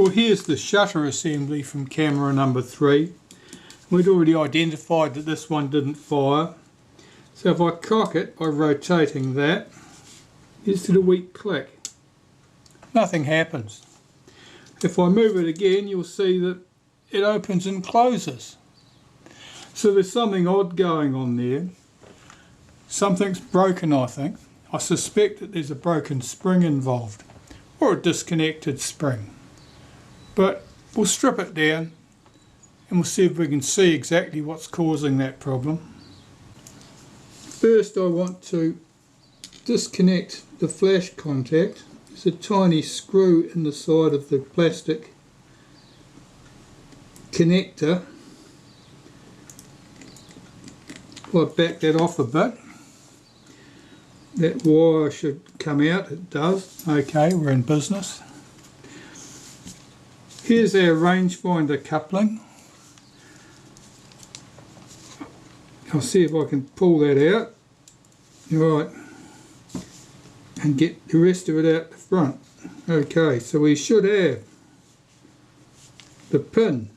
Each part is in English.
Well, here's the shutter assembly from camera number 3. We'd already identified that this one didn't fire. So if I cock it by rotating that, just did a weak click. Nothing happens. If I move it again, you'll see that it opens and closes. So there's something odd going on there. Something's broken, I think. I suspect that there's a broken spring involved, or a disconnected spring. But we'll strip it down and we'll see if we can see exactly what's causing that problem. First, I want to disconnect the flash contact. There's a tiny screw in the side of the plastic connector. If I back that off a bit, that wire should come out. It does. Okay, we're in business. Here's our rangefinder coupling. I'll see if I can pull that out. Right, and get the rest of it out the front. Okay, so we should have the pin,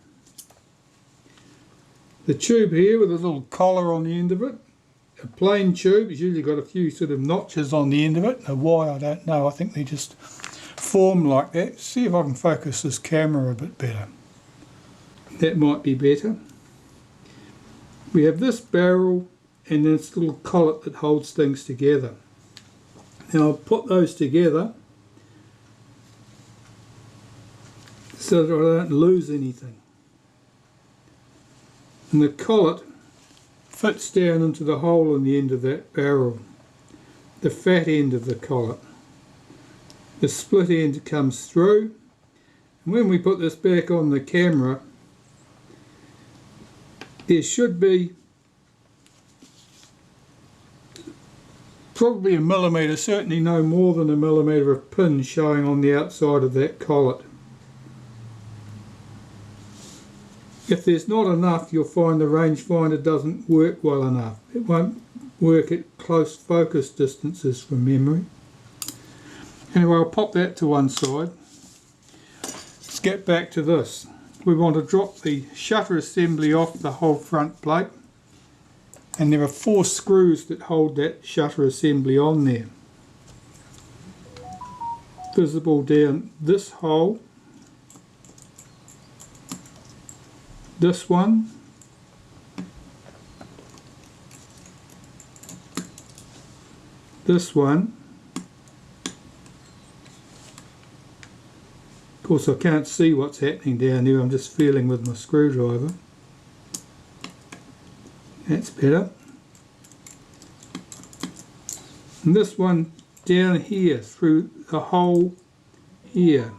the tube here with a little collar on the end of it, a plain tube. It's usually got a few sort of notches on the end of it. Now why, I don't know. I think they just form like that. See if I can focus this camera a bit better. That might be better. We have this barrel and this little collet that holds things together. Now I'll put those together so that I don't lose anything. And the collet fits down into the hole in the end of that barrel, the fat end of the collet. The split end comes through, and when we put this back on the camera, there should be probably a millimetre, certainly no more than a millimetre of pin showing on the outside of that collet. If there's not enough, you'll find the rangefinder doesn't work well enough. It won't work at close focus distances from memory. Anyway, I'll pop that to one side. Let's get back to this. We want to drop the shutter assembly off the whole front plate, and there are 4 screws that hold that shutter assembly on there. Visible down this hole, this one, this one. Of course I can't see what's happening down there, I'm just feeling with my screwdriver. That's better. And this one down here through the hole here.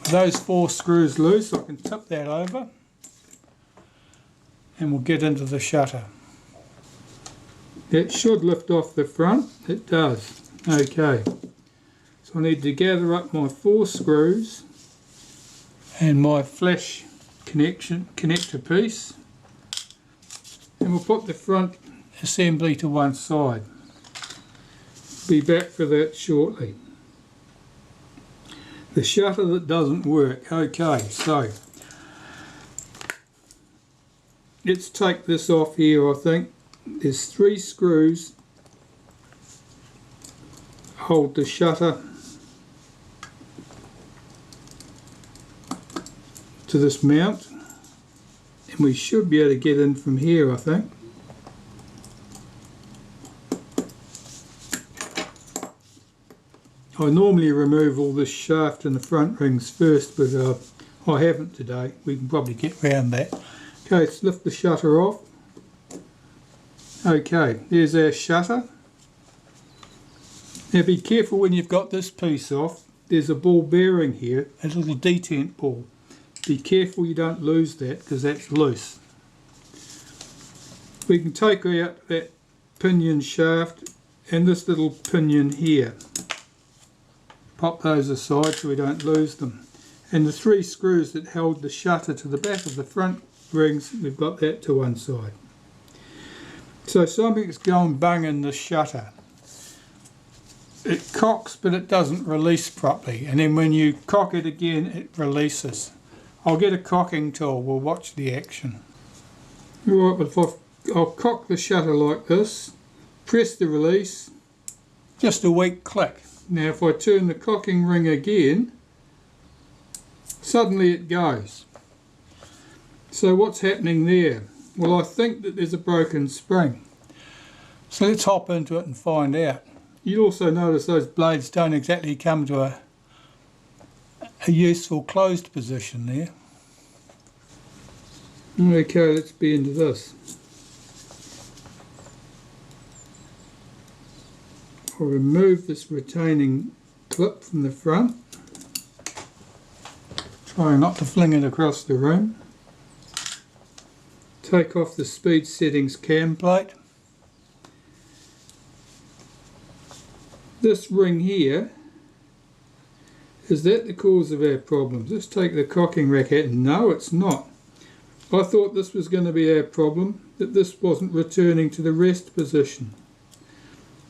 With those 4 screws loose, I can tip that over and we'll get into the shutter. That should lift off the front. It does. Okay, so I need to gather up my 4 screws and my flash connector piece, and we'll put the front assembly to one side. Be back for that shortly. The shutter that doesn't work. Okay, so let's take this off here. I think there's 3 screws hold the shutter to this mount, and we should be able to get in from here, I think. I normally remove all this shaft and the front rings first, but I haven't today. We can probably get around that. Okay, let's lift the shutter off. Okay, there's our shutter. Now be careful when you've got this piece off. There's a ball bearing here, a little detent ball. Be careful you don't lose that, because that's loose. We can take out that pinion shaft and this little pinion here. Pop those aside so we don't lose them. And the 3 screws that held the shutter to the back of the front rings, we've got that to one side. So something's gone bung in the shutter. it cocks but it doesn't release properly, and then when you cock it again it releases. I'll get a cocking tool, we'll watch the action. Right, but if I'll cock the shutter like this, press the release, just a weak click. Now if I turn the cocking ring again, suddenly it goes. So what's happening there? Well, I think that there's a broken spring. So let's hop into it and find out. You'll also notice those blades don't exactly come to a useful closed position there. Okay, let's be into this. I'll remove this retaining clip from the front, trying not to fling it across the room. Take off the speed settings cam plate. This ring here, is that the cause of our problems? Let's take the cocking rack out. No, it's not. I thought this was going to be our problem, that this wasn't returning to the rest position.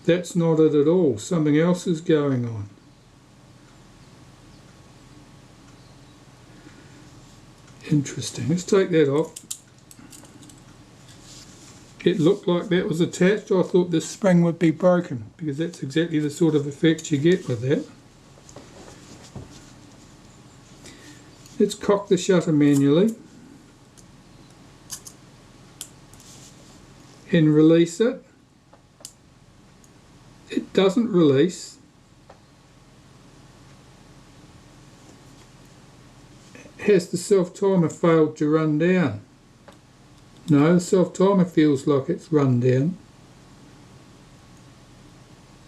That's not it at all. Something else is going on. Interesting. Let's take that off. It looked like that was attached. I thought this spring would be broken, because that's exactly the sort of effect you get with that. Let's cock the shutter manually and release it. It doesn't release. Has the self-timer failed to run down? No, the self-timer feels like it's run down.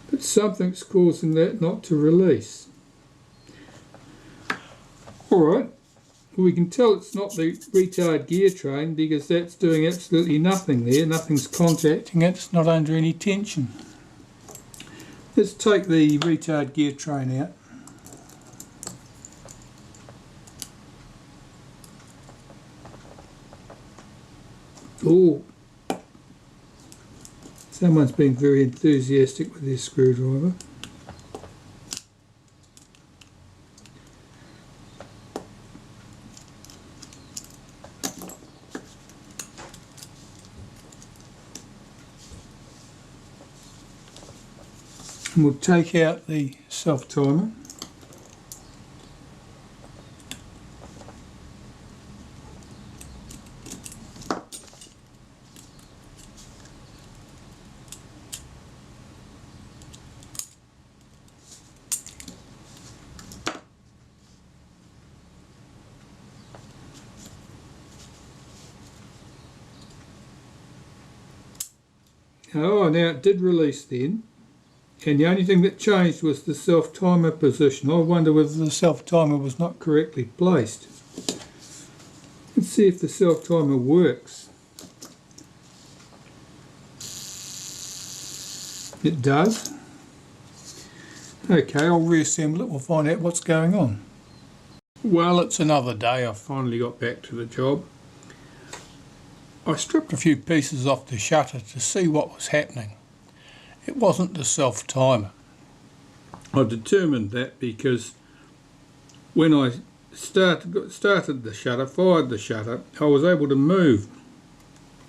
But something's causing that not to release. Alright, well, we can tell it's not the retard gear train, because that's doing absolutely nothing there. Nothing's contacting it, it's not under any tension. Let's take the retard gear train out. Oh, someone's been very enthusiastic with their screwdriver. And we'll take out the self-timer. Oh, now it did release then, and the only thing that changed was the self-timer position. I wonder whether the self-timer was not correctly placed. Let's see if the self-timer works. It does. Okay, I'll reassemble it, we'll find out what's going on. Well, it's another day. I finally got back to the job. I stripped a few pieces off the shutter to see what was happening. It wasn't the self-timer. I determined that because when I started the shutter, fired the shutter, I was able to move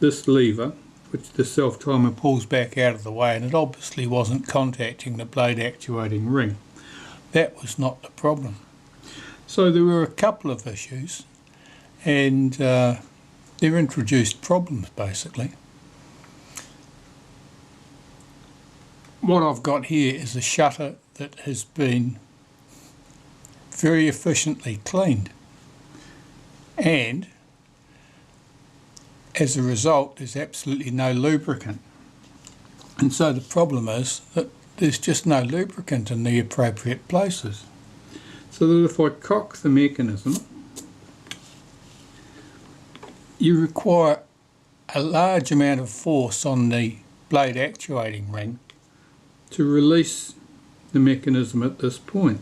this lever, which the self-timer pulls back out of the way, and it obviously wasn't contacting the blade actuating ring. That was not the problem. So there were a couple of issues, and they're introduced problems basically. What I've got here is a shutter that has been very efficiently cleaned, and as a result there's absolutely no lubricant, and so the problem is that there's just no lubricant in the appropriate places. So that if I cock the mechanism, you require a large amount of force on the blade actuating ring to release the mechanism at this point.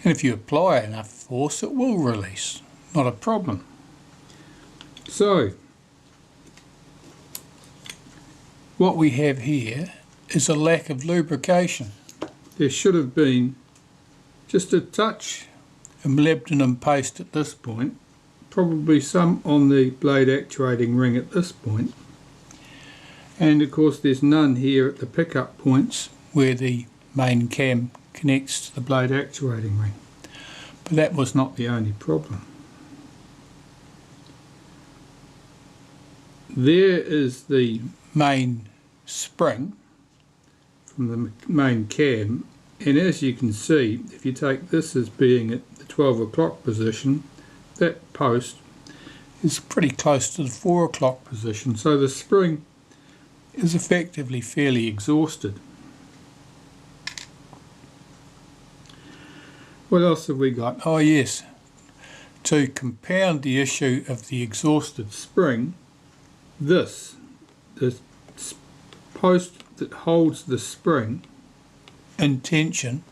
And if you apply enough force, it will release, not a problem. So what we have here is a lack of lubrication. There should have been just a touch of molybdenum paste at this point, probably some on the blade actuating ring at this point, and of course there's none here at the pickup points where the main cam connects to the blade actuating ring. But that was not the only problem. There is the main spring from the main cam, and as you can see, if you take this as being at the 12 o'clock position, that post is pretty close to the 4 o'clock position, so the spring is effectively fairly exhausted. What else have we got? Oh yes, to compound the issue of the exhausted spring, the post that holds the spring in tension,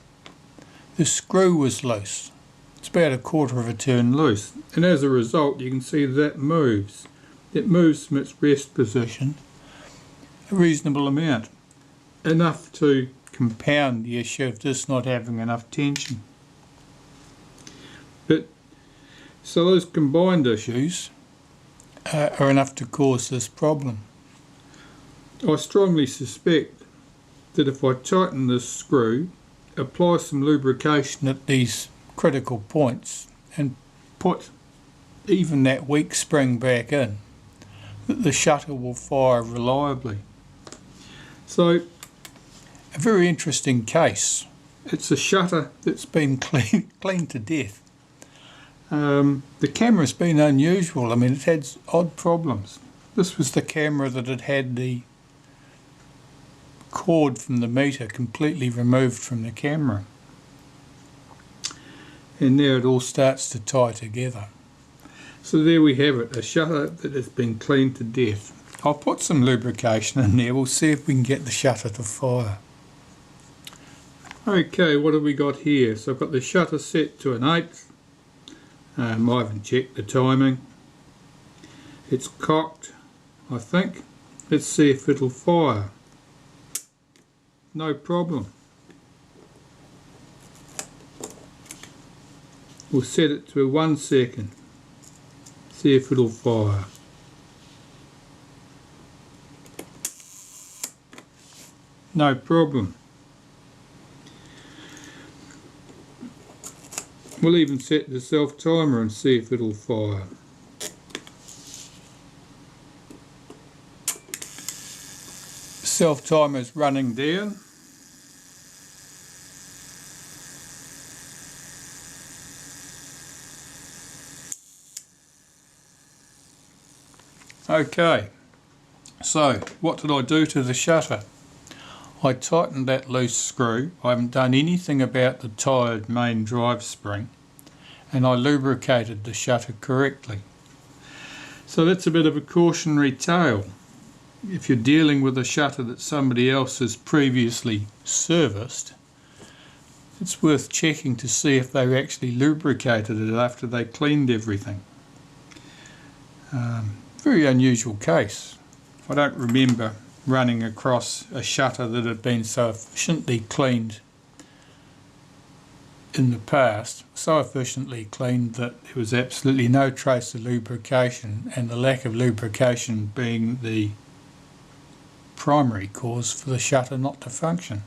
the screw was loose. It's about a quarter of a turn loose, and as a result you can see that moves. It moves from its rest position a reasonable amount, enough to compound the issue of this not having enough tension. But so those combined issues are enough to cause this problem. I strongly suspect that if I tighten this screw, apply some lubrication at these critical points and put even that weak spring back in, that the shutter will fire reliably. So, a very interesting case. It's a shutter that's been cleaned to death. The camera's been unusual. I mean, it's had odd problems. This was the camera that had had the cord from the meter completely removed from the camera. And now it all starts to tie together. So there we have it, a shutter that has been cleaned to death. I'll put some lubrication in there, we'll see if we can get the shutter to fire. Okay, what have we got here? So I've got the shutter set to an 1/8. I haven't checked the timing. It's cocked, I think. Let's see if it'll fire. No problem. We'll set it to 1 second. See if it'll fire. No problem. We'll even set the self timer and see if it'll fire. Self timer's running down. Okay, so what did I do to the shutter? I tightened that loose screw. I haven't done anything about the tired main drive spring, and I lubricated the shutter correctly. So that's a bit of a cautionary tale. If you're dealing with a shutter that somebody else has previously serviced, it's worth checking to see if they actually lubricated it after they cleaned everything. Very unusual case. I don't remember running across a shutter that had been so efficiently cleaned in the past, so efficiently cleaned that there was absolutely no trace of lubrication, and the lack of lubrication being the primary cause for the shutter not to function.